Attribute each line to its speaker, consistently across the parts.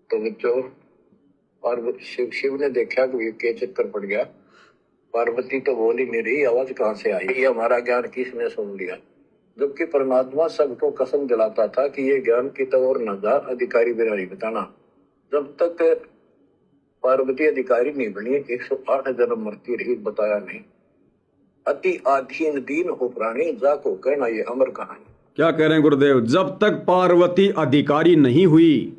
Speaker 1: तो बच्चों, पार्वती शिव ने देखा कि ये चक्कर पड़ गया, पार्वती तो बोल ही नहीं रही, आवाज कहाँ से आई, ये हमारा ज्ञान किसने सुन लिया। जबकि परमात्मा सबको कसम दिलाता था कि ये ज्ञान की तो और न जा, अधिकारी बिना नहीं बताना। जब तक पार्वती अधिकारी नहीं बनी 108 जन्म मरती रही, बताया नहीं। अति आधीन दीन हो प्राणी, जाको कहना ये अमर कहानी।
Speaker 2: क्या कह रहे हैं गुरुदेव? जब तक पार्वती अधिकारी नहीं हुई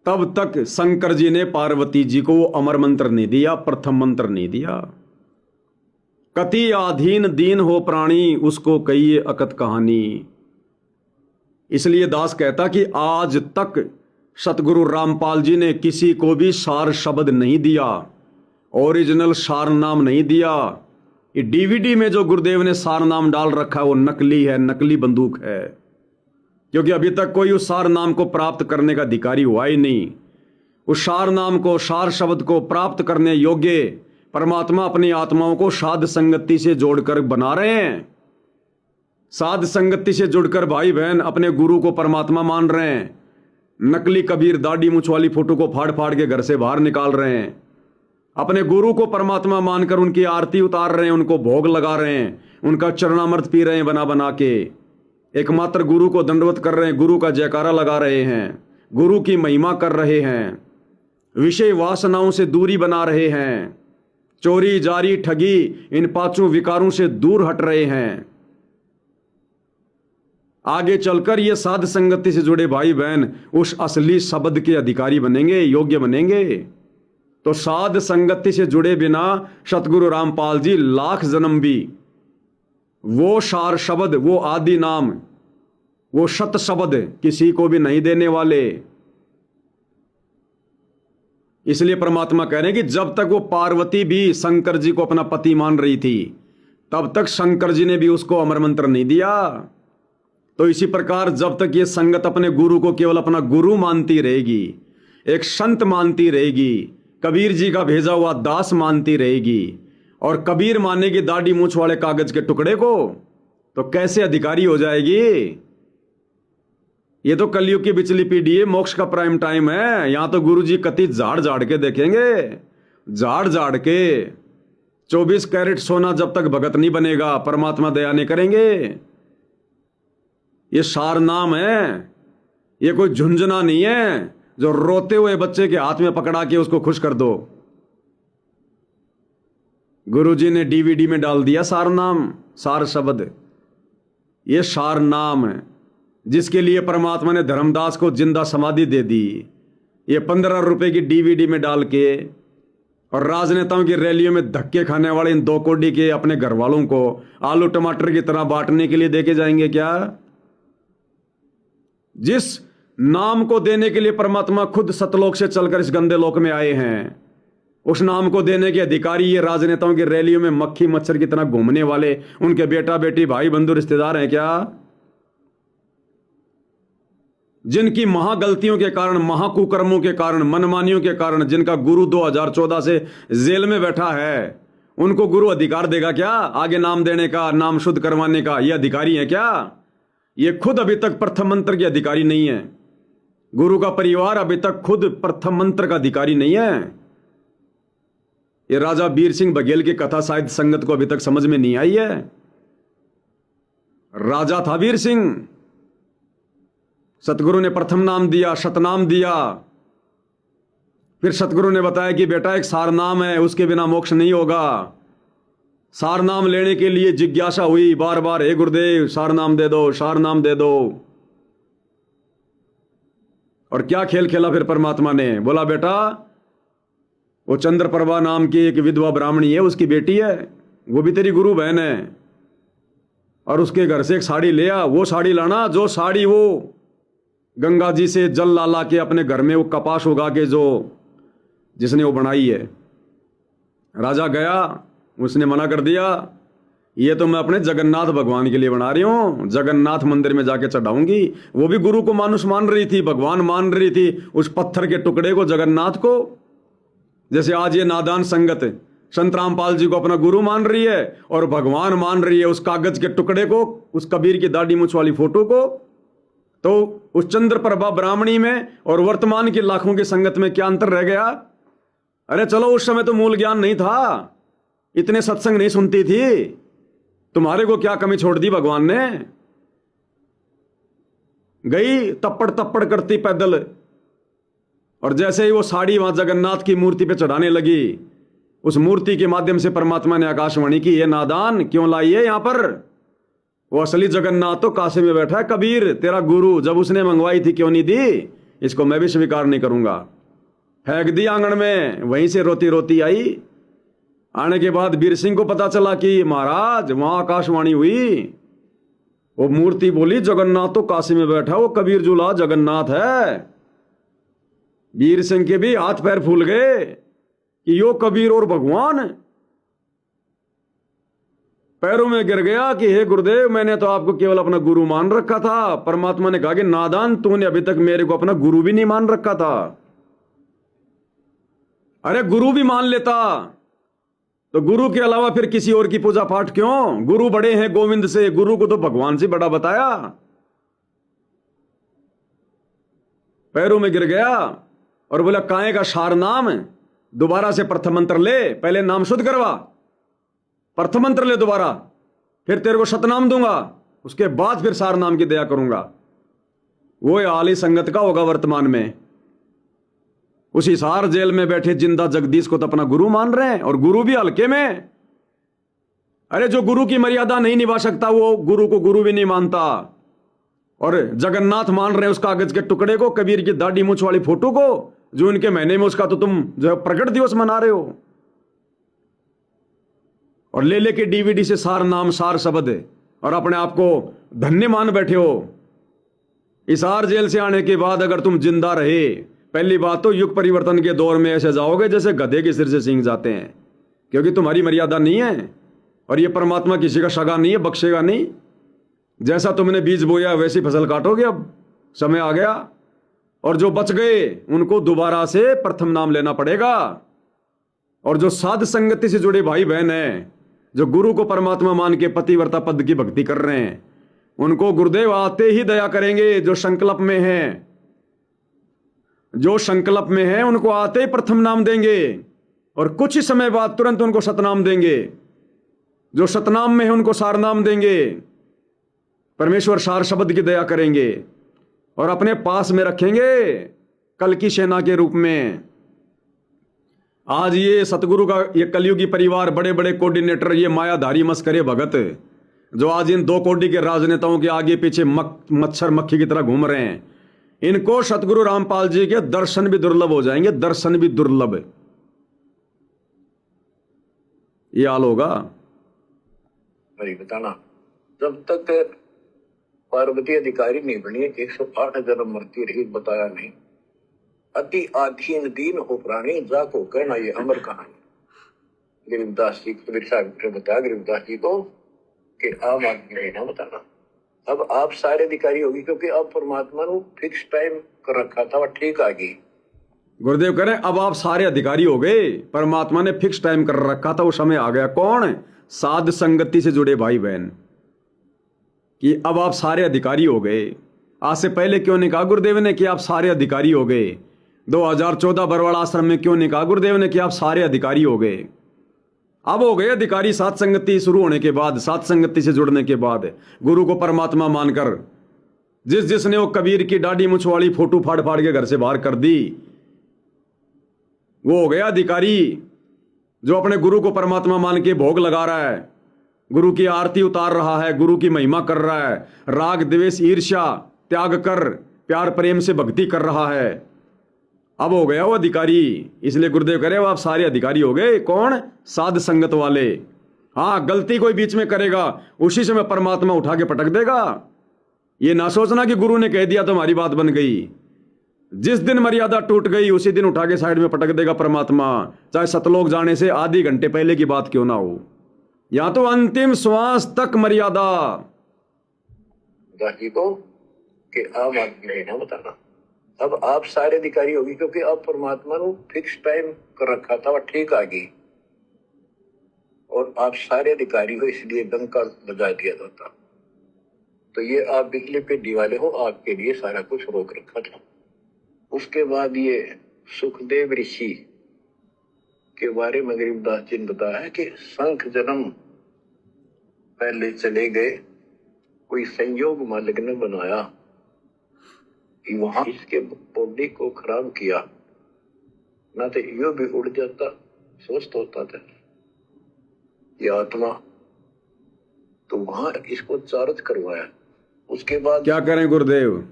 Speaker 2: तब तक शंकर जी ने पार्वती जी को वो अमर मंत्र नहीं दिया, प्रथम मंत्र नहीं दिया। कति आधीन दीन हो प्राणी, उसको कहिए अकत कहानी। इसलिए दास कहता कि आज तक सतगुरु रामपाल जी ने किसी को भी सार शब्द नहीं दिया, ओरिजिनल सार नाम नहीं दिया। ये डीवीडी में जो गुरुदेव ने सार नाम डाल रखा है वो नकली है, नकली बंदूक है, क्योंकि अभी तक कोई उस सार नाम को प्राप्त करने का अधिकारी हुआ ही नहीं। उस सार नाम को, सार शब्द को प्राप्त करने योग्य परमात्मा अपनी आत्माओं को साध संगति से जोड़कर बना रहे हैं। साध संगति से जुड़कर भाई बहन अपने गुरु को परमात्मा मान रहे हैं। नकली कबीर दाढ़ी मूंछ वाली फोटो को फाड़ फाड़ के घर से बाहर निकाल रहे हैं। अपने गुरु को परमात्मा मानकर उनकी आरती उतार रहे हैं, उनको भोग लगा रहे हैं, उनका चरणामृत पी रहे हैं बना बना के। एकमात्र गुरु को दंडवत कर रहे हैं, गुरु का जयकारा लगा रहे हैं, गुरु की महिमा कर रहे हैं, विषय वासनाओं से दूरी बना रहे हैं, चोरी जारी ठगी इन पांचों विकारों से दूर हट रहे हैं। आगे चलकर ये साध संगति से जुड़े भाई बहन उस असली शब्द के अधिकारी बनेंगे, योग्य बनेंगे। तो साध संगति से जुड़े बिना सतगुरु रामपाल जी लाख जन्म भी वो सार शब्द, वो आदि नाम, वो सत शब्द किसी को भी नहीं देने वाले। इसलिए परमात्मा कह रहे हैं कि जब तक वो पार्वती भी शंकर जी को अपना पति मान रही थी तब तक शंकर जी ने भी उसको अमर मंत्र नहीं दिया। तो इसी प्रकार जब तक ये संगत अपने गुरु को केवल अपना गुरु मानती रहेगी, एक संत मानती रहेगी, कबीर जी का भेजा हुआ दास मानती रहेगी और कबीर मानेगी दाढ़ी मूंछ वाले कागज के टुकड़े को, तो कैसे अधिकारी हो जाएगी। ये तो कलयुग की बिचली पीढ़ी है, मोक्ष का प्राइम टाइम है। यहां तो गुरु जी कति झाड़ झाड़ के देखेंगे, झाड़ झाड़ के। 24 कैरेट सोना जब तक भगत नहीं बनेगा परमात्मा दया नहीं करेंगे। ये सार नाम है, ये कोई झुंझुना नहीं है जो रोते हुए बच्चे के हाथ में पकड़ा के उसको खुश कर दो। गुरुजी ने डीवीडी में डाल दिया सार नाम, सार शब्द। ये सार नाम है जिसके लिए परमात्मा ने धर्मदास को जिंदा समाधि दे दी। ये 15 रुपए की डीवीडी में डाल के और राजनेताओं की रैलियों में धक्के खाने वाले इन 2 कोड़ी के अपने घर वालों को आलू टमाटर की तरह बांटने के लिए देके जाएंगे क्या? जिस नाम को देने के लिए परमात्मा खुद सतलोक से चलकर इस गंदे लोक में आए हैं, उस नाम को देने के अधिकारी ये राजनेताओं की रैलियों में मक्खी मच्छर की तरह घूमने वाले उनके बेटा बेटी भाई बंधु रिश्तेदार हैं क्या? जिनकी महागलतियों के कारण, महाकुकर्मों के कारण, मनमानियों के कारण जिनका गुरु 2014 से जेल में बैठा है, उनको गुरु अधिकार देगा क्या आगे नाम देने का, नाम शुद्ध करवाने का? ये अधिकारी है क्या? ये खुद अभी तक प्रथम मंत्र के अधिकारी नहीं है। गुरु का परिवार अभी तक खुद प्रथम मंत्र का अधिकारी नहीं है। ये राजा बीर सिंह बघेल की कथा शायद संगत को अभी तक समझ में नहीं आई है। राजा था बीर सिंह, सतगुरु ने प्रथम नाम दिया, शतनाम दिया। फिर सतगुरु ने बताया कि बेटा एक सार नाम है, उसके बिना मोक्ष नहीं होगा। सार नाम लेने के लिए जिज्ञासा हुई बार बार, हे गुरुदेव सार नाम दे दो, सार नाम दे दो। और क्या खेल खेला फिर परमात्मा ने? बोला बेटा वो चंद्रप्रभा नाम की एक विधवा ब्राह्मणी है, उसकी बेटी है, वो भी तेरी गुरु बहन है, और उसके घर से एक साड़ी ले आ। वो साड़ी लाना जो साड़ी वो गंगा जी से जल ला ला के अपने घर में वो कपास उगा के जो जिसने वो बनाई है। राजा गया, उसने मना कर दिया, ये तो मैं अपने जगन्नाथ भगवान के लिए बना रही हूं, जगन्नाथ मंदिर में जाके चढ़ाऊंगी। वो भी गुरु को मानुष मान रही थी, भगवान मान रही थी उस पत्थर के टुकड़े को, जगन्नाथ को। जैसे आज ये नादान संगत संत रामपाल जी को अपना गुरु मान रही है और भगवान मान रही है उस कागज के टुकड़े को, उस कबीर की दाढ़ी मूंछ वाली फोटो को। तो उस चंद्र प्रभा ब्राह्मणी में और वर्तमान की लाखों की संगत में क्या अंतर रह गया? अरे चलो, उस समय तो मूल ज्ञान नहीं था, इतने सत्संग नहीं सुनती थी, तुम्हारे को क्या कमी छोड़ दी भगवान ने? गई तप्पड़ तप्पड़ करती पैदल, और जैसे ही वो साड़ी वहां जगन्नाथ की मूर्ति पे चढ़ाने लगी, उस मूर्ति के माध्यम से परमात्मा ने आकाशवाणी की, ये नादान क्यों लाई है यहां पर? वो असली जगन्नाथ तो काशी में बैठा है, कबीर तेरा गुरु, जब उसने मंगवाई थी क्यों नहीं दी? इसको मैं भी स्वीकार नहीं करूंगा। फेंक दी आंगन में, वहीं से रोती रोती आई। आने के बाद वीर सिंह को पता चला कि महाराज वहां आकाशवाणी हुई, वो मूर्ति बोली जगन्नाथ तो काशी में बैठा, वो कबीर जुला जगन्नाथ है। वीर सिंह के भी हाथ पैर फूल गए कि यो कबीर और भगवान। पैरों में गिर गया कि हे गुरुदेव, मैंने तो आपको केवल अपना गुरु मान रखा था। परमात्मा ने कहा कि नादान, तूने अभी तक मेरे को अपना गुरु भी नहीं मान रखा था। अरे गुरु भी मान लेता तो गुरु के अलावा फिर किसी और की पूजा पाठ क्यों? गुरु बड़े हैं गोविंद से, गुरु को तो भगवान से बड़ा बताया। पैरों में गिर गया और बोला काहे का सार नाम, दोबारा से प्रथम मंत्र ले, पहले नाम शुद्ध करवा, प्रथम मंत्र ले दोबारा, फिर तेरे को शतनाम दूंगा, उसके बाद फिर सार नाम की दया करूंगा। वो आली संगत का होगा वर्तमान में। उस हिसार जेल में बैठे जिंदा जगदीश को तो अपना गुरु मान रहे हैं, और गुरु भी हल्के में। अरे जो गुरु की मर्यादा नहीं निभा सकता वो गुरु को गुरु भी नहीं मानता। और जगन्नाथ मान रहे हैं उस कागज के टुकड़े को, कबीर की दाढ़ी मूछ वाली फोटो को, जो उनके महीने में उसका तो तुम जो है प्रकट दिवस मना रहे हो। और ले लेके डीवीडी से सार नाम सार शब्द, और अपने आप को धन्य मान बैठे हो। हिसार जेल से आने के बाद अगर तुम जिंदा रहे, पहली बात तो युग परिवर्तन के दौर में ऐसे जाओगे जैसे गधे के सिर से सींग जाते हैं, क्योंकि तुम्हारी मर्यादा नहीं है, और ये परमात्मा किसी का सगा नहीं है, बख्शेगा नहीं। जैसा तुमने बीज बोया वैसी फसल काटोगे। अब समय आ गया, और जो बच गए उनको दोबारा से प्रथम नाम लेना पड़ेगा। और जो साध संगति से जुड़े भाई बहन हैं, जो गुरु को परमात्मा मान के पतिव्रता पद की भक्ति कर रहे हैं, उनको गुरुदेव आते ही दया करेंगे। जो संकल्प में है, जो संकल्प में है, उनको आते ही प्रथम नाम देंगे, और कुछ ही समय बाद तुरंत उनको सतनाम देंगे। जो सतनाम में है उनको सार नाम देंगे। परमेश्वर सार शब्द की दया करेंगे और अपने पास में रखेंगे कल की सेना के रूप में। आज ये सतगुरु का ये कलयुगी परिवार, बड़े बड़े कोऑर्डिनेटर, ये मायाधारी मस्करे भगत, जो आज इन दो कोटि के राजनेताओं के आगे पीछे मच्छर मक्खी की तरह घूम रहे हैं, इनको सतगुरु रामपाल जी के दर्शन भी दुर्लभ हो जाएंगे, दर्शन भी दुर्लभ। ये हाल होगा।
Speaker 1: मेरी बताना, जब तक पार्वती अधिकारी नहीं बनी 108 जन्म मरती रही, बताया नहीं। अति आधीन दीन हो प्राणी, जाको कहना ये अमर कहानी। गरीबदास जी कबीर साहब ने बताया गरीबदास जी को कि आम आदमी नहीं ना बताना। अब आप सारे अधिकारी होगी, क्योंकि अब परमात्मा ने फिक्स टाइम कर रखा था, वह ठीक आ गई।
Speaker 2: गुरुदेव कह रहे हैं अब आप सारे अधिकारी हो गए, परमात्मा ने फिक्स टाइम कर रखा था, वो समय आ गया। कौन? साध संगति से जुड़े भाई बहन, कि अब आप सारे अधिकारी हो गए। आज से पहले क्यों नहीं कहा गुरुदेव ने कि आप सारे अधिकारी हो गए? 2014 बरवाड़ा आश्रम में क्यों नहीं कहा गुरुदेव ने कि आप सारे अधिकारी हो गए? अब हो गए अधिकारी सात संगति शुरू होने के बाद, सात संगति से जुड़ने के बाद, गुरु को परमात्मा मानकर। जिसने वो कबीर की दाढ़ी मुछ वाली फोटो फाड़ फाड़ के घर से बाहर कर दी, वो हो गया अधिकारी। जो अपने गुरु को परमात्मा मान के भोग लगा रहा है, गुरु की आरती उतार रहा है, गुरु की महिमा कर रहा है, राग द्वेष ईर्ष्या त्याग कर प्यार प्रेम से भक्ति कर रहा है, अब हो गया वो अधिकारी। इसलिए गुरुदेव कह रहे हो आप सारे अधिकारी हो गए। कौन? साध संगत वाले। हाँ, गलती कोई बीच में करेगा उसी समय परमात्मा उठा के पटक देगा। ये ना सोचना कि गुरु ने कह दिया तो हमारी बात बन गई। जिस दिन मर्यादा टूट गई उसी दिन उठा के साइड में पटक देगा परमात्मा, चाहे सतलोक जाने से आधे घंटे पहले की बात क्यों ना हो, या तो अंतिम श्वास तक मर्यादा।
Speaker 1: दासी को कि आम आदमी नहीं ना बताना। अब आप सारे अधिकारी होगी, क्योंकि अब परमात्मा ने फिक्स टाइम कर रखा था, वह ठीक आ गई। और आप सारे अधिकारी हो, इसलिए डंका बजा दिया जाता। तो ये आप बिजली पे दीवाले हो, आपके लिए सारा कुछ रोक रखा था। उसके बाद ये सुखदेव ऋषि के बारे में गरीबदास जी ने बताया है कि शंख जन्म पहले चले गए, कोई संयोग मालिक ने बनाया कि वहां इसके बॉडी को खराब किया, ना तो यो भी उड़ जाता, स्वस्थ होता था ये आत्मा, तो वहां इसको चार्ज करवाया। उसके बाद
Speaker 2: क्या करें गुरुदेव,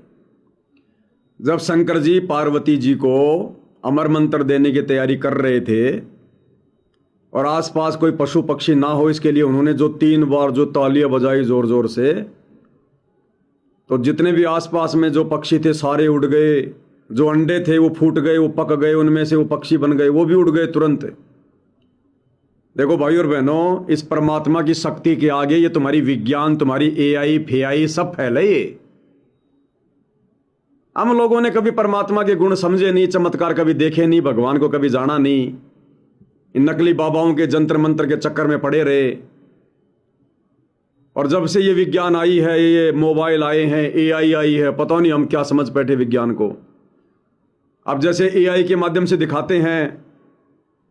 Speaker 2: जब शंकर जी पार्वती जी को अमर मंत्र देने की तैयारी कर रहे थे और आसपास कोई पशु पक्षी ना हो इसके लिए उन्होंने जो 3 बार जो तालियां बजाई जोर जोर से, तो जितने भी आसपास में जो पक्षी थे सारे उड़ गए, जो अंडे थे वो फूट गए, वो पक गए, उनमें से वो पक्षी बन गए, वो भी उड़ गए तुरंत। देखो भाई और बहनों, इस परमात्मा की शक्ति के आगे ये तुम्हारी विज्ञान, तुम्हारी एआई फेआई सब फैले। हम लोगों ने कभी परमात्मा के गुण समझे नहीं, चमत्कार कभी देखे नहीं, भगवान को कभी जाना नहीं, इन नकली बाबाओं के जंतर मंत्र के चक्कर में पड़े रहे। और जब से ये विज्ञान आई है, ये मोबाइल आए हैं, एआई आई है, पता नहीं हम क्या समझ बैठे विज्ञान को। अब जैसे एआई के माध्यम से दिखाते हैं,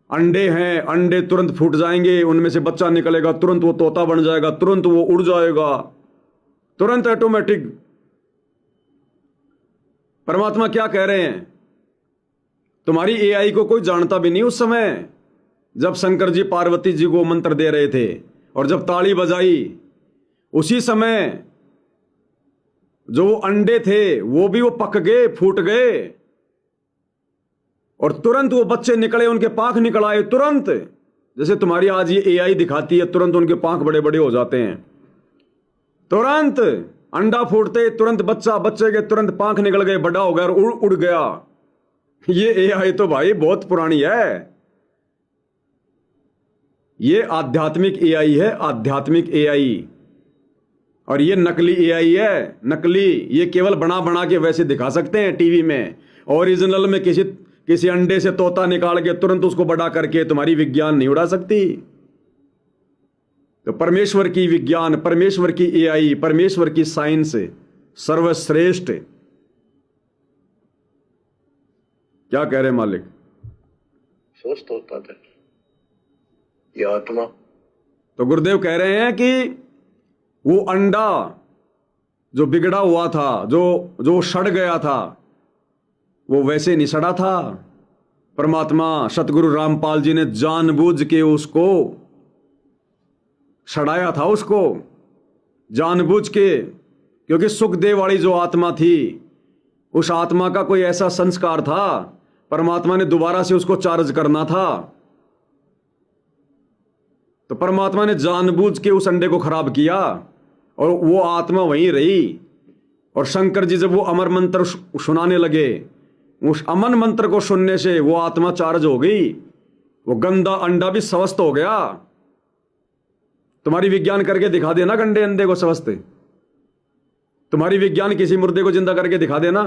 Speaker 2: अंडे हैं, अंडे तुरंत फूट जाएंगे, उनमें से बच्चा निकलेगा, तुरंत वो तोता बन जाएगा, तुरंत वो उड़ जाएगा, तुरंत ऑटोमेटिक। परमात्मा क्या कह रहे हैं, तुम्हारी एआई को कोई जानता भी नहीं उस समय जब शंकर जी पार्वती जी को मंत्र दे रहे थे, और जब ताली बजाई उसी समय जो अंडे थे वो भी वो पक गए, फूट गए, और तुरंत वो बच्चे निकले, उनके पांख निकल आए तुरंत। जैसे तुम्हारी आज ये एआई दिखाती है, तुरंत उनके पांख बड़े बड़े हो जाते हैं, तुरंत अंडा फूटते तुरंत बच्चा, बच्चे के तुरंत पांख निकल गए, बड़ा हो गया और उड़ गया। ये एआई तो भाई बहुत पुरानी है, ये आध्यात्मिक एआई है, आध्यात्मिक एआई। और ये नकली एआई है, नकली। ये केवल बना बना के वैसे दिखा सकते हैं टीवी में, ओरिजिनल में किसी अंडे से तोता निकाल के तुरंत उसको बड़ा करके तुम्हारी विज्ञान नहीं उड़ा सकती। तो परमेश्वर की विज्ञान, परमेश्वर की एआई, परमेश्वर की साइंस सर्वश्रेष्ठ। क्या कह रहे मालिक,
Speaker 1: स्वस्थ होता था ये आत्मा।
Speaker 2: तो गुरुदेव कह रहे हैं कि वो अंडा जो बिगड़ा हुआ था, जो सड़ गया था, वो वैसे नहीं सड़ा था। परमात्मा सतगुरु रामपाल जी ने जानबूझ के उसको सड़ाया था, उसको जानबूझ के, क्योंकि सुखदेव वाली जो आत्मा थी, उस आत्मा का कोई ऐसा संस्कार था, परमात्मा ने दोबारा से उसको चार्ज करना था। तो परमात्मा ने जानबूझ के उस अंडे को खराब किया और वो आत्मा वहीं रही। और शंकर जी जब वो अमर मंत्र सुनाने लगे, उस अमन मंत्र को सुनने से वो आत्मा चार्ज हो गई, वो गंदा अंडा भी स्वस्थ हो गया। तुम्हारी विज्ञान करके दिखा देना गंदे अंडे को स्वस्थ, तुम्हारी विज्ञान किसी मुर्दे को जिंदा करके दिखा देना।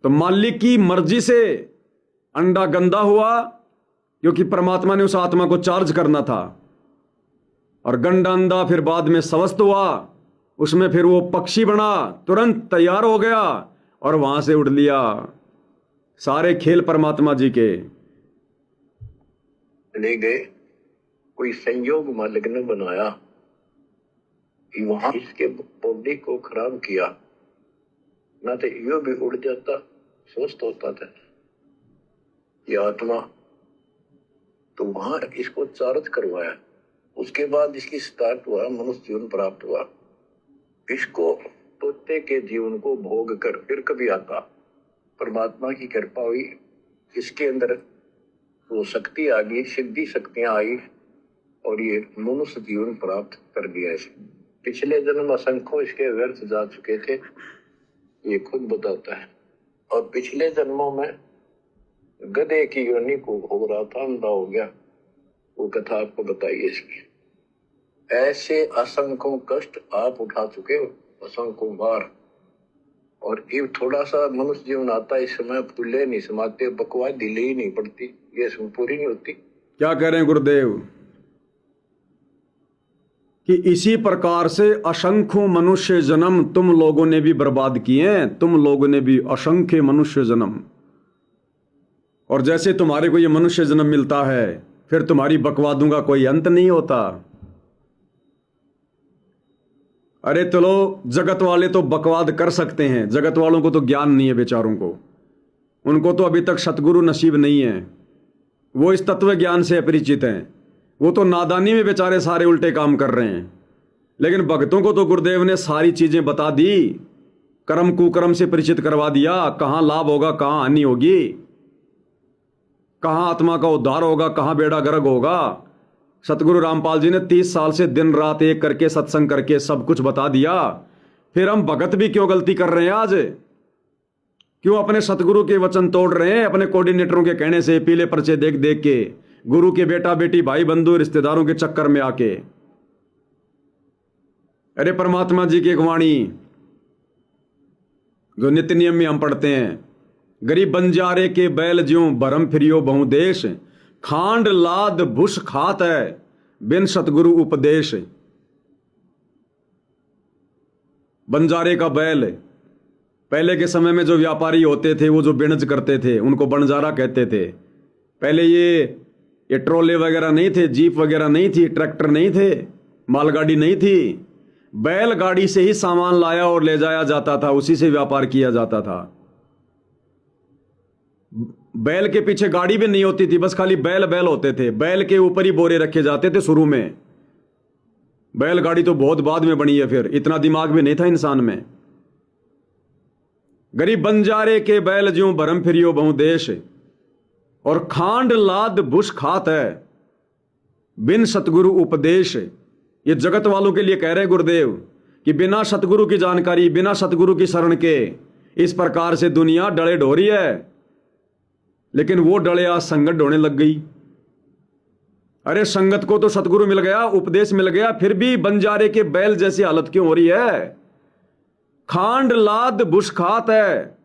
Speaker 2: तो मालिक की मर्जी से अंडा गंदा हुआ, क्योंकि परमात्मा ने उस आत्मा को चार्ज करना था, और गंदा अंडा फिर बाद में स्वस्थ हुआ, उसमें फिर वो पक्षी बना, तुरंत तैयार हो गया और वहां से उड़ लिया। सारे खेल परमात्मा जी के।
Speaker 1: ले गए, कोई संयोग मालिक ने बनाया कि वहां इसके बॉडी को खराब किया, ना तो यो भी उड़ जाता, स्वस्थ होता था ये आत्मा, तो वहां इसको चार्ज करवाया। उसके बाद इसकी स्टार्ट हुआ, मनुष्य जीवन प्राप्त हुआ। इसको तोते के जीवन को भोग कर फिर कभी आता, परमात्मा की कृपा हुई, इसके अंदर वो शक्ति आ गई, सिद्धि शक्तियां आई, और ये मनुष्य जीवन प्राप्त कर दिया इसने। पिछले जन्म असंख्यों इसके व्यर्थ जा चुके थे, ये खुद बताता है। और पिछले जन्मों में गधे की योनि को हो रहा था, अंधा हो गया, वो कथा आपको बताइए इसकी। ऐसे असंख्यों कष्ट आप उठा चुके हो, असंख्यों बार। और ये थोड़ा सा मनुष्य जीवन आता है, इस समय फूले नहीं समाते, बकवास ढीली ही नहीं पड़ती, ये पूरी नहीं होती।
Speaker 2: क्या कह रहे हैं गुरुदेव, कि इसी प्रकार से असंख्य मनुष्य जन्म तुम लोगों ने भी बर्बाद किए हैं, तुम लोगों ने भी असंख्य मनुष्य जन्म। और जैसे तुम्हारे को ये मनुष्य जन्म मिलता है, फिर तुम्हारी बकवादों का कोई अंत नहीं होता। अरे चलो, जगत वाले तो बकवाद कर सकते हैं, जगत वालों को तो ज्ञान नहीं है बेचारों को, उनको तो अभी तक सतगुरु नसीब नहीं है, वो इस तत्व ज्ञान से अपरिचित हैं, वो तो नादानी में बेचारे सारे उल्टे काम कर रहे हैं। लेकिन भक्तों को तो गुरुदेव ने सारी चीजें बता दी, कर्म कुकर्म से परिचित करवा दिया, कहां लाभ होगा कहां हानि होगी, कहां आत्मा का उद्धार होगा कहां बेड़ा गर्क होगा। सतगुरु रामपाल जी ने 30 साल से दिन रात एक करके सत्संग करके सब कुछ बता दिया। फिर हम भगत भी क्यों गलती कर रहे हैं आज? क्यों अपने सतगुरु के वचन तोड़ रहे हैं अपने कोऑर्डिनेटरों के कहने से, पीले पर्चे देख देख के, गुरु के बेटा बेटी भाई बंधु रिश्तेदारों के चक्कर में आके? अरे परमात्मा जी की एक वाणी जो नित्य नियम में हम पढ़ते हैं, गरीब बंजारे के बैल ज्यों भरम फिरियो बहु देश, खांड लाद भुष खात है बिन सतगुरु उपदेश। बंजारे का बैल, पहले के समय में जो व्यापारी होते थे वो जो बिणज करते थे उनको बंजारा कहते थे। पहले ये ट्रोले वगैरह नहीं थे, जीप वगैरह नहीं थी, ट्रैक्टर नहीं थे, मालगाड़ी नहीं थी, बैलगाड़ी से ही सामान लाया और ले जाया जाता था, उसी से व्यापार किया जाता था। बैल के पीछे गाड़ी भी नहीं होती थी, बस खाली बैल बैल होते थे, बैल के ऊपर ही बोरे रखे जाते थे शुरू में। बैलगाड़ी तो बहुत बाद में बनी है, फिर इतना दिमाग भी नहीं था इंसान में। गरीब बंजारे के बैल ज्यों भरम फिरियो बहु देश, और खांड लाद बुश खात है बिन सतगुरु उपदेश। ये जगत वालों के लिए कह रहे गुरुदेव कि बिना सतगुरु की जानकारी, बिना सतगुरु की शरण के इस प्रकार से दुनिया डले ढोरी है। लेकिन वो डले आज संगत ढोने लग गई। अरे संगत को तो सतगुरु मिल गया, उपदेश मिल गया, फिर भी बंजारे के बैल जैसी हालत क्यों हो रही है? खांड लाद बुश खात है।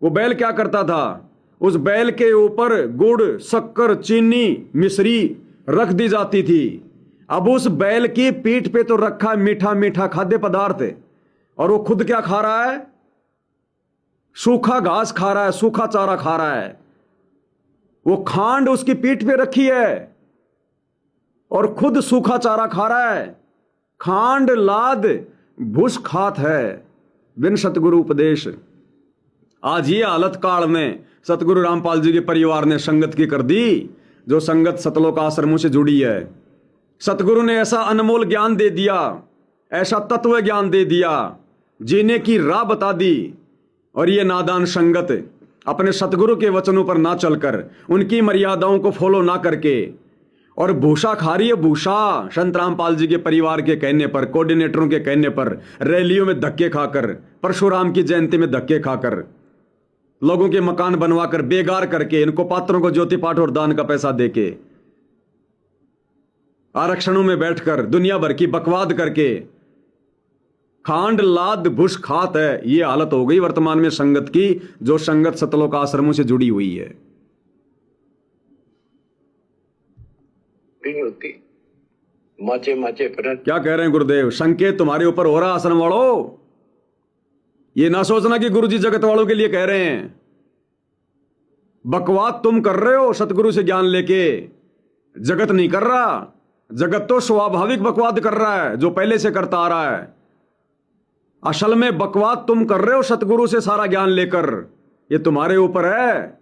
Speaker 2: वो बैल क्या करता था? उस बैल के ऊपर गुड़, शक्कर, चीनी, मिश्री रख दी जाती थी। अब उस बैल की पीठ पे तो रखा मीठा मीठा खाद्य पदार्थ, और वो खुद क्या खा रहा है? सूखा घास खा रहा है, सूखा चारा खा रहा है। वो खांड उसकी पीठ पे रखी है और खुद सूखा चारा खा रहा है। खांड लाद भुस खात है बिन सतगुरु उपदेश। आज ये हालत काल में सतगुरु रामपाल जी के परिवार ने संगत की कर दी, जो संगत सतलोक आश्रमों से जुड़ी है। सतगुरु ने ऐसा अनमोल ज्ञान दे दिया, ऐसा तत्व ज्ञान दे दिया, जीने की राह बता दी। और ये नादान संगत अपने सतगुरु के वचनों पर ना चलकर, उनकी मर्यादाओं को फॉलो ना करके, और भूसा खा रही है, भूसा संत रामपाल जी के परिवार के कहने पर, कोऑर्डिनेटरों के कहने पर, रैलियों में धक्के खाकर, परशुराम की जयंती में धक्के खाकर, लोगों के मकान बनवाकर, बेगार करके, इनको पात्रों को ज्योति पाठ और दान का पैसा देके, आरक्षणों में बैठकर दुनिया भर की बकवाद करके, खांड लाद भुस खात है। ये हालत हो गई वर्तमान में संगत की, जो संगत सतलोक आश्रमों से जुड़ी हुई है।
Speaker 1: नहीं होती, माचे माचे फिर
Speaker 2: क्या कह रहे हैं गुरुदेव? संकेत तुम्हारे ऊपर हो रहा आश्रम वालों। ये ना सोचना कि गुरुजी जगत वालों के लिए कह रहे हैं। बकवाद तुम कर रहे हो सतगुरु से ज्ञान लेके, जगत नहीं कर रहा। जगत तो स्वाभाविक बकवाद कर रहा है, जो पहले से करता आ रहा है। असल में बकवाद तुम कर रहे हो सतगुरु से सारा ज्ञान लेकर, ये तुम्हारे ऊपर है।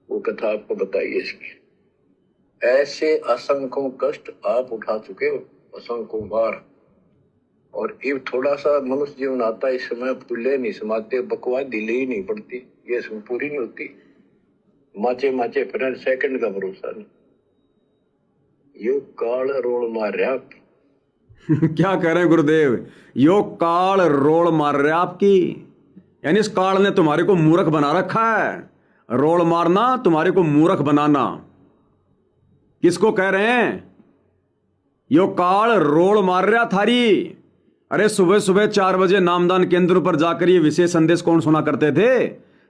Speaker 1: वो कथा आपको बताइए इसकी। ऐसे असंख्यों कष्ट आप उठा चुके हो, असंख्यों बार, और ये थोड़ा सा मनुष्य जीवन आता है, इस समय फूले नहीं समाते, बकवाद ढीले ही नहीं पड़ती, ये सब पूरी नहीं होती। माचे माचे फिर सेकंड का भरोसा नहीं। यो काल रोल मार्या
Speaker 2: क्या कह रहे हैं गुरुदेव? यो काल रोल मार रहे आपकी, यानी इस काल ने तुम्हारे को मूर्ख बना रखा है। रोल मारना, तुम्हारे को मूर्ख बनाना। किसको कह रहे हैं? यो काल रोल मार रहा थारी। अरे सुबह सुबह 4 बजे नामदान केंद्र पर जाकर ये विशेष संदेश कौन सुना करते थे?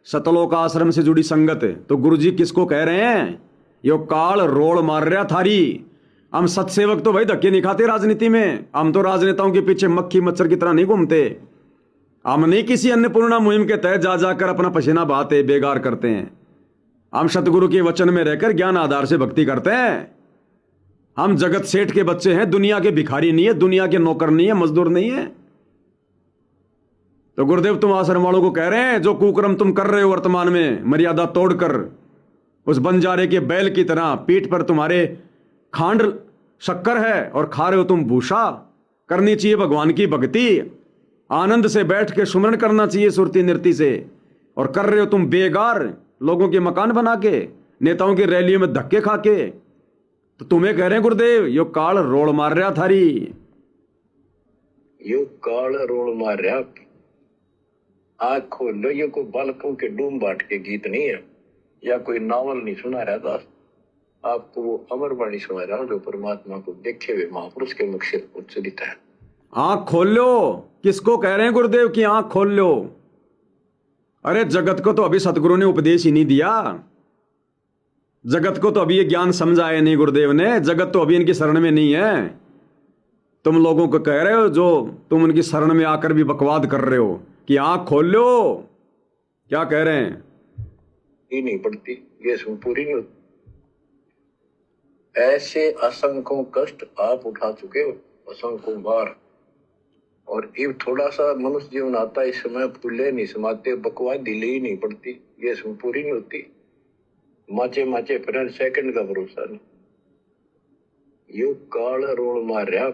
Speaker 2: सतलोक आश्रम से जुड़ी संगत। तो गुरुजी किसको कह रहे हैं? यो काल रोल मार रहा थारी। हम सत्सेवक तो भाई धक्के नहीं खाते राजनीति में। हम तो राजनेताओं के पीछे मक्खी मच्छर की तरह नहीं घूमते। हम नहीं किसी अन्नपूर्णा मुहिम के तहत जा जाकर अपना पसीना बहाते बेगार करते हैं। हम सतगुरु के वचन में रहकर ज्ञान आधार से भक्ति करते हैं। हम जगत सेठ के बच्चे हैं, दुनिया के भिखारी नहीं है, दुनिया के नौकर नहीं है, मजदूर नहीं है। तो गुरुदेव तुम आश्रम वालों को कह रहे हैं जो कुकर्म तुम कर रहे हो वर्तमान में मर्यादा तोड़कर, उस बंजारे के बैल की तरह पीठ पर तुम्हारे खांड शक्कर है और खा रहे हो तुम भूसा। करनी चाहिए भगवान की भक्ति, आनंद से बैठ के सुमरण करना चाहिए सुरती नृत्य से, और कर रहे हो तुम बेगार लोगों के मकान बना के, नेताओं की रैलियों में धक्के खा के। तो तुम्हें कह रहे हैं गुरुदेव यो काल रोल मार रहा थारी,
Speaker 1: यो काल रोल मार रहा। आँख खोलो, ये कोई बालकों के डूम बाट के गीत नहीं है, या कोई नावल नहीं सुना रहा दास। आपको वो अमर वाणी सुना रहा हूं जो परमात्मा को देखे हुए महापुरुष के मुख से उच्चरित है।
Speaker 2: आंख खोल लो। किसको कह रहे हैं गुरुदेव की आंख खोल लो? अरे जगत को तो अभी सतगुरु ने उपदेश ही नहीं दिया, जगत को तो अभी ये ज्ञान समझाया नहीं गुरुदेव ने, जगत तो अभी इनकी शरण में नहीं है। तुम लोगों को कह रहे हो जो तुम उनकी शरण में आकर भी बकवाद कर रहे हो कि आंख खोल लो। क्या कह रहे हैं?
Speaker 1: ही नहीं पड़ती, ये सुन पूरी नहीं होती। ऐसे असंख्यों कष्ट आप उठा चुके हो, असंख्यों बार, और ये थोड़ा सा मनुष्य जीवन आता है, इस समय फूले नहीं समाते, बकवाद ढीली ही नहीं पड़ती, ये सुन पूरी नहीं होती। माचे माचे फिर सेकंड का भरोसा नहीं। यो काल रोल मार रहा।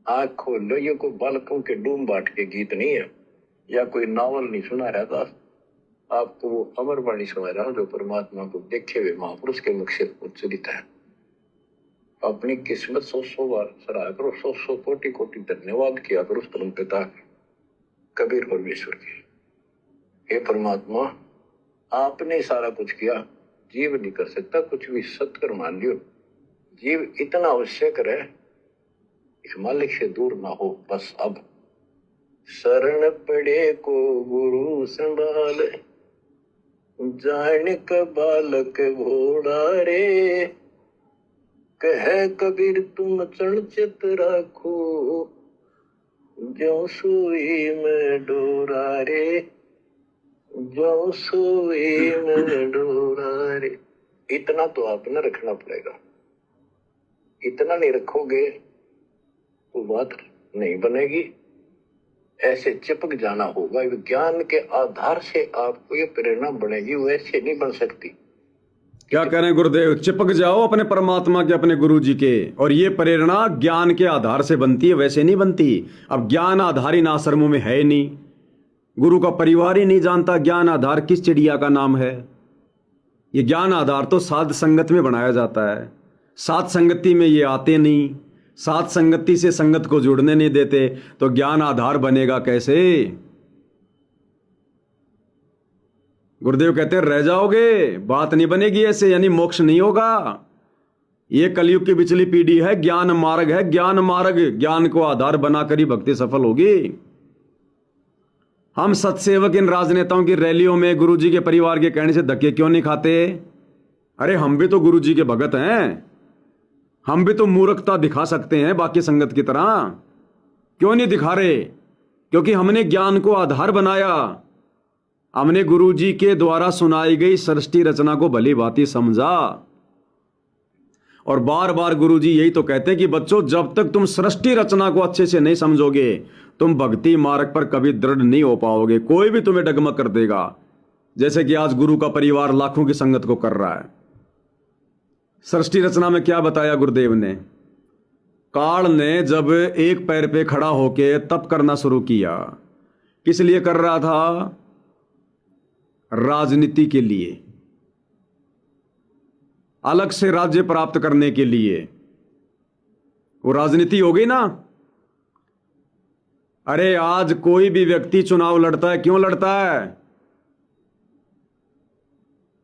Speaker 1: आँख खोल लो, ये कोई बालकों के डूम बाट के गीत नहीं है, या कोई नावल नहीं सुना रहा दास। आपको वो अमर वाणी सुना रहा हूं जो परमात्मा को देखे हुए महापुरुष के मुख से उच्चरित है। अपनी किस्मत 100 बार सराहा करो, 100 कोटि कोटि धन्यवाद किया करो उस परम पिता कबीर परमेश्वर के। हे परमात्मा, आपने सारा कुछ किया, जीव नहीं कर सकता कुछ भी, सत्कर मान लियो। जीव इतना आवश्यक रहे, इस मालिक से दूर ना हो बस। अब शरण पड़े को गुरु संभाल, जान का बालक घोड़ा रे, कह कबीर तुम चरण चित राखो, जो सुई में डोरा रे, जो सुई में डोरा रे। इतना तो आपने रखना पड़ेगा, इतना नहीं रखोगे तो बात नहीं बनेगी। ऐसे चिपक जाना होगा, विज्ञान के आधार से आपको ये प्रेरणा बनेगी, वैसे नहीं बन सकती।
Speaker 2: क्या कह रहे हैं गुरुदेव? चिपक जाओ अपने परमात्मा के, अपने गुरु जी के, और ये प्रेरणा ज्ञान के आधार से बनती है, वैसे नहीं बनती। अब ज्ञान आधार इन आश्रमों में है नहीं, गुरु का परिवार ही नहीं जानता ज्ञान आधार किस चिड़िया का नाम है। ये ज्ञान आधार तो साध संगत में बनाया जाता है, साध संगति में ये आते नहीं, साथ संगति से संगत को जुड़ने नहीं देते, तो ज्ञान आधार बनेगा कैसे? गुरुदेव कहते हैं रह जाओगे, बात नहीं बनेगी ऐसे, यानी मोक्ष नहीं होगा। ये कलयुग की पिछली पीढ़ी है, ज्ञान मार्ग है, ज्ञान मार्ग, ज्ञान को आधार बनाकर ही भक्ति सफल होगी। हम सत्सेवक इन राजनेताओं की रैलियों में गुरुजी के परिवार के कहने से धक्के क्यों नहीं खाते? अरे हम भी तो गुरुजी के भगत हैं, हम भी तो मूर्खता दिखा सकते हैं बाकी संगत की तरह, क्यों नहीं दिखा रहे? क्योंकि हमने ज्ञान को आधार बनाया, हमने गुरुजी के द्वारा सुनाई गई सृष्टि रचना को भली भांति समझा। और बार बार गुरुजी यही तो कहते हैं कि बच्चों, जब तक तुम सृष्टि रचना को अच्छे से नहीं समझोगे, तुम भक्ति मार्ग पर कभी दृढ़ नहीं हो पाओगे। कोई भी तुम्हें डगमग कर देगा, जैसे कि आज गुरु का परिवार लाखों की संगत को कर रहा है। सृष्टि रचना में क्या बताया गुरुदेव ने? काल ने जब एक पैर पे खड़ा होके तप करना शुरू किया, किस लिए कर रहा था? राजनीति के लिए, अलग से राज्य प्राप्त करने के लिए। वो राजनीति हो गई ना। अरे आज कोई भी व्यक्ति चुनाव लड़ता है, क्यों लड़ता है?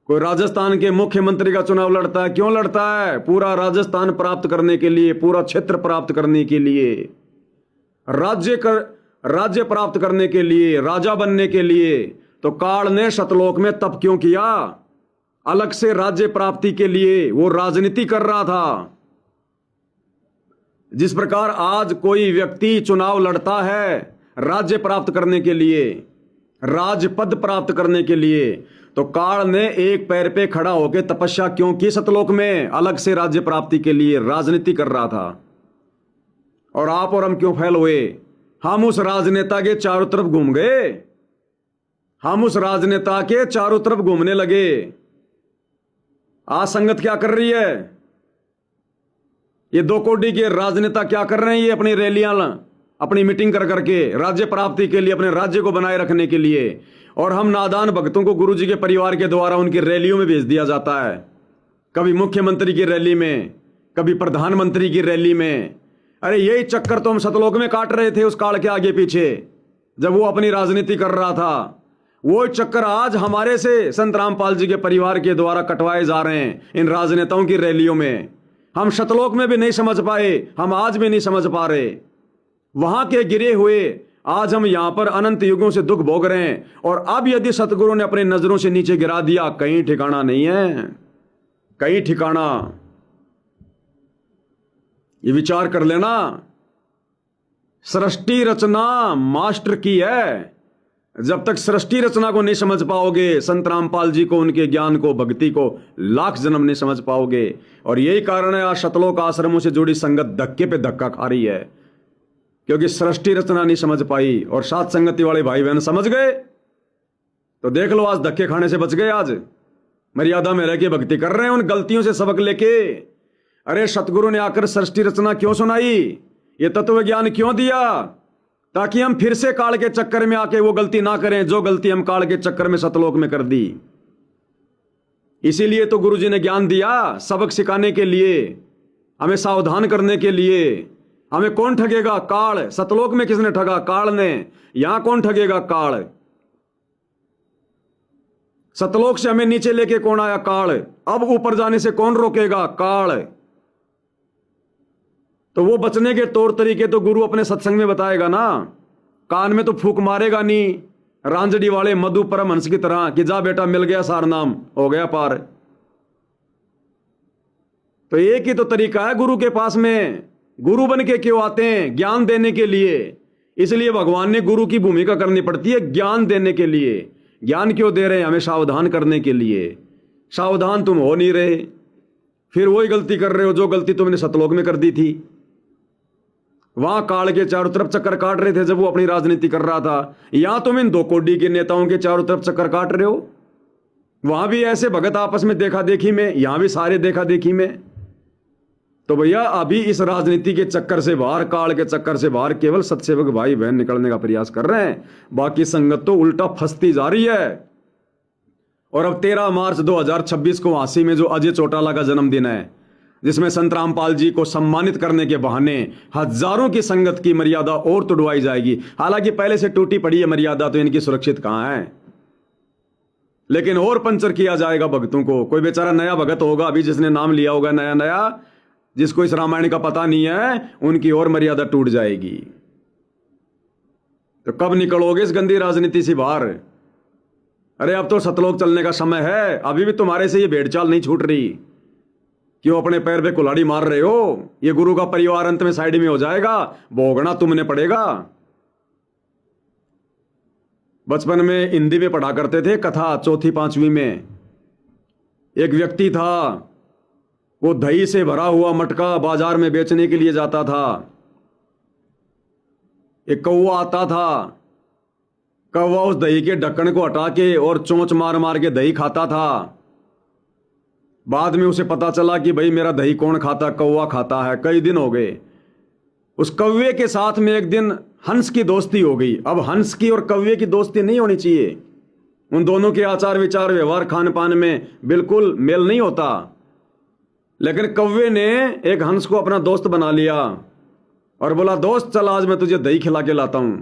Speaker 2: कोई राजस्थान के मुख्यमंत्री का चुनाव लड़ता है, क्यों लड़ता है? पूरा राजस्थान प्राप्त करने के लिए, पूरा क्षेत्र प्राप्त करने के लिए, राज्य प्राप्त करने के लिए, राजा बनने के लिए। तो काल ने सतलोक में तप क्यों किया? अलग से राज्य प्राप्ति के लिए। वो राजनीति कर रहा था, जिस प्रकार आज कोई व्यक्ति चुनाव लड़ता है राज्य प्राप्त करने के लिए, राजपद प्राप्त करने के लिए, तो काल ने एक पैर पे खड़ा होकर तपस्या क्यों की सतलोक में? अलग से राज्य प्राप्ति के लिए राजनीति कर रहा था। और आप और हम क्यों फैल हुए? हम उस राजनेता के चारों तरफ घूम गए, हम उस राजनेता के चारों तरफ घूमने लगे। आज संगत क्या कर रही है? ये 2 कोटी के राजनेता क्या कर रहे हैं? ये अपनी रैलियां, अपनी मीटिंग कर करके राज्य प्राप्ति के लिए, अपने राज्य को बनाए रखने के लिए, और हम नादान भक्तों को गुरुजी के परिवार के द्वारा उनकी रैलियों में भेज दिया जाता है। कभी मुख्यमंत्री की रैली में, कभी प्रधानमंत्री की रैली में। अरे यही चक्कर तो हम सतलोक में काट रहे थे उस काल के आगे पीछे, जब वो अपनी राजनीति कर रहा था। वो चक्कर आज हमारे से संत रामपाल जी के परिवार के द्वारा कटवाए जा रहे हैं इन राजनेताओं की रैलियों में। हम सतलोक में भी नहीं समझ पाए, हम आज भी नहीं समझ पा रहे। वहां के गिरे हुए आज हम यहां पर अनंत युगों से दुख भोग रहे हैं। और अब यदि सतगुरु ने अपनी नजरों से नीचे गिरा दिया, कहीं ठिकाना नहीं है, कहीं ठिकाना। ये विचार कर लेना, सृष्टि रचना मास्टर की है। जब तक सृष्टि रचना को नहीं समझ पाओगे, संत रामपाल जी को, उनके ज्ञान को, भक्ति को लाख जन्म नहीं समझ पाओगे। और यही कारण है आज सतलोक आश्रमों से जुड़ी संगत धक्के पे धक्का खा रही है, क्योंकि सृष्टि रचना नहीं समझ पाई। और साथ संगति वाले भाई बहन समझ गए तो देख लो, आज धक्के खाने से बच गए। आज मर्यादा में रह के भक्ति कर रहे हैं, उन गलतियों से सबक लेके। अरे सतगुरु ने आकर सृष्टि रचना क्यों सुनाई? ये तत्व ज्ञान क्यों दिया? ताकि हम फिर से काल के चक्कर में आके वो गलती ना करें जो गलती हम काल के चक्कर में सतलोक में कर दी। इसीलिए तो गुरुजी ने ज्ञान दिया, सबक सिखाने के लिए, हमें सावधान करने के लिए। हमें कौन ठगेगा? काल। सतलोक में किसने ठगा? काल ने। यहां कौन ठगेगा? काल। सतलोक से हमें नीचे लेके कौन आया? काल। अब ऊपर जाने से कौन रोकेगा? काल। तो वो बचने के तौर तरीके तो गुरु अपने सत्संग में बताएगा ना। कान में तो फूक मारेगा नहीं, रांझड़ी वाले मधु परमहंस की तरह कि जा बेटा मिल गया सार नाम, हो गया पार। तो एक ही तो तरीका है गुरु के पास में। गुरु बन के क्यों आते हैं? ज्ञान देने के लिए। इसलिए भगवान ने गुरु की भूमिका करनी पड़ती है ज्ञान देने के लिए। ज्ञान क्यों दे रहे हैं? हमें सावधान करने के लिए। सावधान तुम हो नहीं रहे, फिर वही गलती कर रहे हो जो गलती तुमने सतलोक में कर दी थी। वहां काल के चारों तरफ चक्कर काट रहे थे जब वो अपनी राजनीति कर रहा था। यहां तुम इन 2 कोटी के नेताओं के चारों तरफ चक्कर काट रहे हो। वहां भी ऐसे भगत आपस में देखा देखी में, यहां भी सारे देखा देखी में। तो भैया अभी इस राजनीति के चक्कर से बाहर, काल के चक्कर से बाहर केवल सत्सेवक भाई बहन निकलने का प्रयास कर रहे हैं। बाकी संगत तो उल्टा फंसती जा रही है। और अब 13 मार्च 2026 को वासी में जो अजय चौटाला का जन्मदिन है, जिसमें संत रामपाल जी को सम्मानित करने के बहाने हजारों की संगत की मर्यादा और तोड़वाई जाएगी। हालांकि पहले से टूटी पड़ी है मर्यादा, तो इनकी सुरक्षित कहां है, लेकिन और पंचर किया जाएगा भक्तों को। कोई बेचारा नया भगत होगा अभी, जिसने नाम लिया होगा नया नया, जिसको इस रामायण का पता नहीं है, उनकी और मर्यादा टूट जाएगी। तो कब निकलोगे इस गंदी राजनीति से बाहर? अरे अब तो सतलोक चलने का समय है। अभी भी तुम्हारे से ये भेड़चाल नहीं छूट रही। क्यों अपने पैर पे कुल्हाड़ी मार रहे हो? ये गुरु का परिवार अंत में साइड में हो जाएगा, भोगना तुमने पड़ेगा। बचपन में हिंदी में पढ़ा करते थे कथा, 4वीं 5वीं में। एक व्यक्ति था, वो दही से भरा हुआ मटका बाजार में बेचने के लिए जाता था। एक कौवा आता था, कौवा उस दही के ढक्कन को हटा के और चोंच मार मार के दही खाता था। बाद में उसे पता चला कि भाई मेरा दही कौन खाता? कौवा खाता है। कई दिन हो गए। उस कौवे के साथ में एक दिन हंस की दोस्ती हो गई। अब हंस की और कौवे की दोस्ती नहीं होनी चाहिए। उन दोनों के आचार विचार व्यवहार खान पान में बिल्कुल मेल नहीं होता। लेकिन कौवे ने एक हंस को अपना दोस्त बना लिया और बोला, दोस्त चल आज मैं तुझे दही खिला के लाता हूं।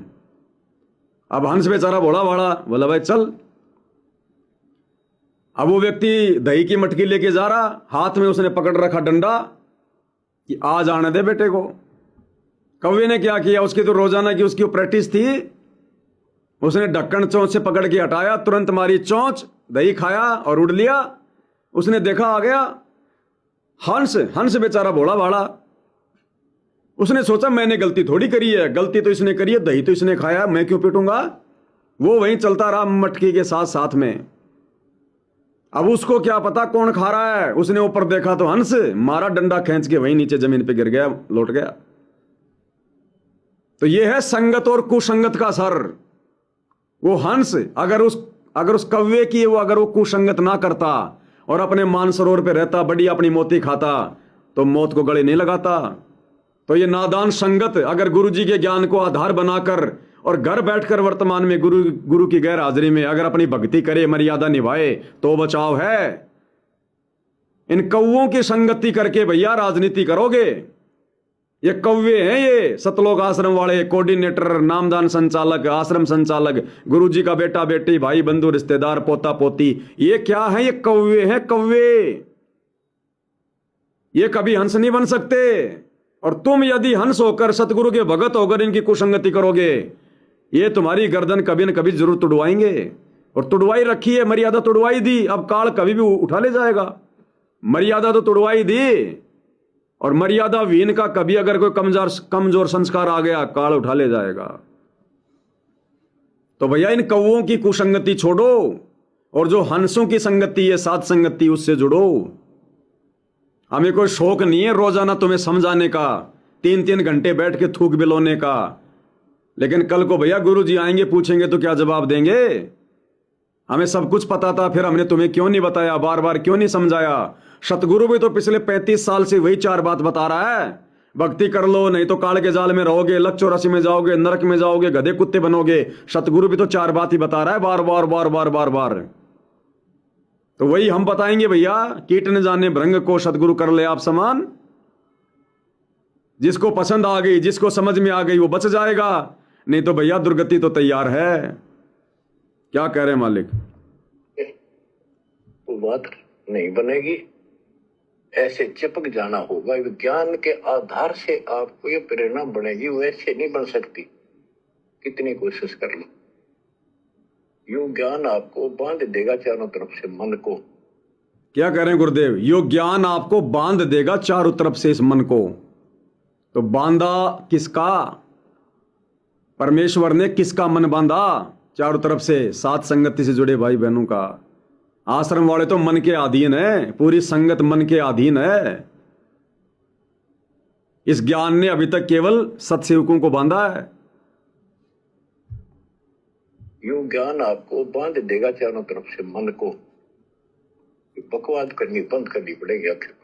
Speaker 2: अब हंस बेचारा भोला भाड़ा बोला, भाई चल। अब वो व्यक्ति दही की मटकी लेके जा रहा, हाथ में उसने पकड़ रखा डंडा कि आज आने दे बेटे को। कौवे ने क्या किया? उसकी तो रोजाना की उसकी प्रैक्टिस थी। उसने ढक्कन चोंच से पकड़ के हटाया, तुरंत मारी चोंच, दही खाया और उड़ लिया। उसने देखा आ गया हंस। हंस बेचारा भोला भाड़ा, उसने सोचा मैंने गलती थोड़ी करी है, गलती तो इसने करी है, दही तो इसने खाया, मैं क्यों पीटूंगा। वो वहीं चलता रहा मटकी के साथ साथ में। अब उसको क्या पता कौन खा रहा है। उसने ऊपर देखा तो हंस, मारा डंडा खींच के वहीं नीचे जमीन पे गिर गया, लौट गया। तो ये है संगत और कुसंगत का असर। वो हंस अगर उस कौवे की अगर वो कुसंगत ना करता और अपने मानसरोवर पे रहता, बढ़िया अपनी मोती खाता, तो मौत को गले नहीं लगाता। तो ये नादान संगत अगर गुरु जी के ज्ञान को आधार बनाकर और घर बैठकर वर्तमान में गुरु की गैर हाजिरी में अगर अपनी भक्ति करे, मर्यादा निभाए, तो बचाव है। इन कौवों की संगति करके भैया राजनीति करोगे। ये कौवे हैं, ये सतलोक आश्रम वाले, कोऑर्डिनेटर, नामदान संचालक, आश्रम संचालक, गुरु जी का बेटा बेटी, भाई बंधु रिश्तेदार, पोता पोती, ये क्या है? ये कौवे हैं, कौवे। ये कभी हंस नहीं बन सकते। और तुम यदि हंस होकर सतगुरु के भगत होकर इनकी कुसंगति करोगे, ये तुम्हारी गर्दन कभी न कभी जरूर तुड़वाएंगे। और तुड़वाई रखी है, मर्यादा तुड़वाई दी, अब काल कभी भी उठा ले जाएगा। मर्यादा तो तुड़वाई दी, और मर्यादा विहीन का कभी अगर कोई कमजोर संस्कार आ गया, काल उठा ले जाएगा। तो भैया इन कौवों की कुसंगति छोड़ो और जो हंसों की संगति है, साथ संगति, उससे जुड़ो। हमें कोई शौक नहीं है रोजाना तुम्हें समझाने का, 3-3 घंटे बैठ के थूक बिलोने का। लेकिन कल को भैया गुरु जी आएंगे, पूछेंगे तो क्या जवाब देंगे? हमें सब कुछ पता था, फिर हमने तुम्हें क्यों नहीं बताया, बार बार क्यों नहीं समझाया? सतगुरु भी तो पिछले 35 साल से वही 4 बात बता रहा है। भक्ति कर लो, नहीं तो काल के जाल में रहोगे, लक 84 में जाओगे, नरक में जाओगे, गधे कुत्ते बनोगे। सतगुरु भी तो 4 बात ही बता रहा है, बार बार बार बार बार बार। तो वही हम बताएंगे भैया। कीट न जाने भृंग को, सतगुरु कर ले आप समान। जिसको पसंद आ गई, जिसको समझ में आ गई, वो बच जाएगा, नहीं तो भैया दुर्गति तो तैयार है। क्या कह रहे हैं मालिक?
Speaker 1: वो बात नहीं बनेगी, ऐसे चिपक जाना होगा। विज्ञान के आधार से आपको ये प्रेरणा बनेगी, वैसे नहीं बन सकती, कितनी कोशिश कर लो। यो ज्ञान आपको बांध देगा चारों तरफ से मन को।
Speaker 2: क्या कह रहे हैं गुरुदेव? यो ज्ञान आपको बांध देगा चारों तरफ से इस मन को। तो बांधा किसका? परमेश्वर ने किसका मन बांधा चारों तरफ से? सात संगति से जुड़े भाई बहनों का। आश्रम वाले तो मन के अधीन है, पूरी संगत मन के अधीन है। इस ज्ञान ने अभी तक केवल सत्सेवकों को बांधा है।
Speaker 1: यो ज्ञान आपको बांध देगा चारों तरफ से मन को। बकवाद करनी बंद करनी पड़ेगी आखिर,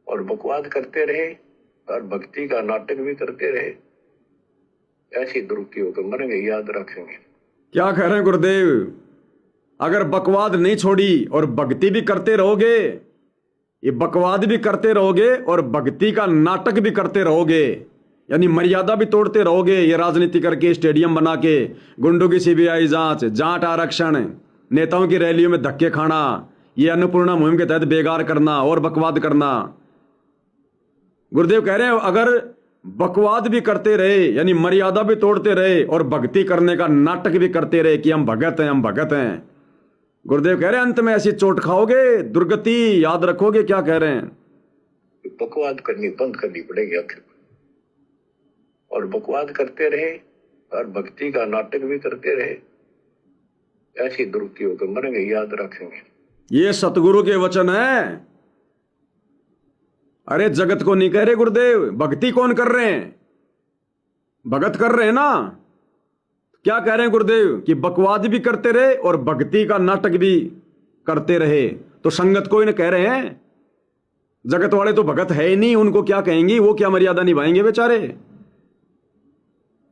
Speaker 1: और बकवाद करते रहे और भक्ति का नाटक भी करते रहे, ऐसी दुरुक्ति होकर मरेंगे, याद रखेंगे।
Speaker 2: क्या कह रहे हैं गुरुदेव? अगर बकवाद नहीं छोड़ी और भक्ति भी करते रहोगे, ये बकवाद भी करते रहोगे और भक्ति का नाटक भी करते रहोगे, यानी मर्यादा भी तोड़ते रहोगे, ये राजनीति करके, स्टेडियम बना के, गुंडों की सीबीआई जांच, जाट आरक्षण, नेताओं की रैलियों में धक्के खाना, ये अन्नपूर्णा मुहिम के तहत बेगार करना और बकवाद करना। गुरुदेव कह रहे हैं अगर बकवाद भी करते रहे, यानी मर्यादा भी तोड़ते रहे और भक्ति करने का नाटक भी करते रहे कि हम भगत हैं, हम भगत हैं, गुरुदेव कह रहे हैं अंत में ऐसी चोट खाओगे, दुर्गति याद रखोगे। क्या कह रहे हैं?
Speaker 1: बकवाद करनी बंद करनी पड़ेगी आखिर, और बकवाद करते रहे और भक्ति का नाटक भी करते रहे, ऐसी दुरुक्ति होकर मरेंगे, याद रखेंगे।
Speaker 2: ये सतगुरु के वचन है। अरे जगत को नहीं कह रहे गुरुदेव, भक्ति कौन कर रहे हैं? भगत कर रहे हैं ना। क्या कह रहे हैं गुरुदेव? कि बकवाद भी करते रहे और भक्ति का नाटक भी करते रहे। तो संगत को इन कह रहे हैं। जगत वाले तो भगत है ही नहीं, उनको क्या कहेंगी, वो क्या मर्यादा निभाएंगे बेचारे।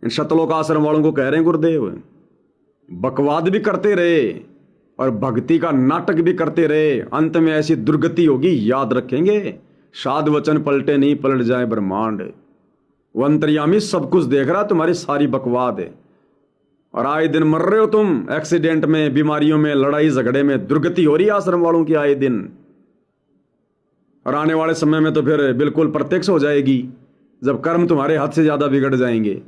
Speaker 2: इन सतलोक आश्रम वालों को कह रहे हैं गुरुदेव, बकवाद भी करते रहे और भक्ति का नाटक भी करते रहे, अंत में ऐसी दुर्गति होगी, याद रखेंगे। साध वचन पलटे नहीं, पलट जाए ब्रह्मांड। वो अंतर्यामी सब कुछ देख रहा, तुम्हारी सारी बकवाद है। और आए दिन मर रहे हो तुम, एक्सीडेंट में, बीमारियों में, लड़ाई झगड़े में, दुर्गति हो रही है आश्रम वालों की आए दिन। और आने वाले समय में तो फिर बिल्कुल प्रत्यक्ष हो जाएगी, जब कर्म तुम्हारे हाथ से ज्यादा बिगड़ जाएंगे।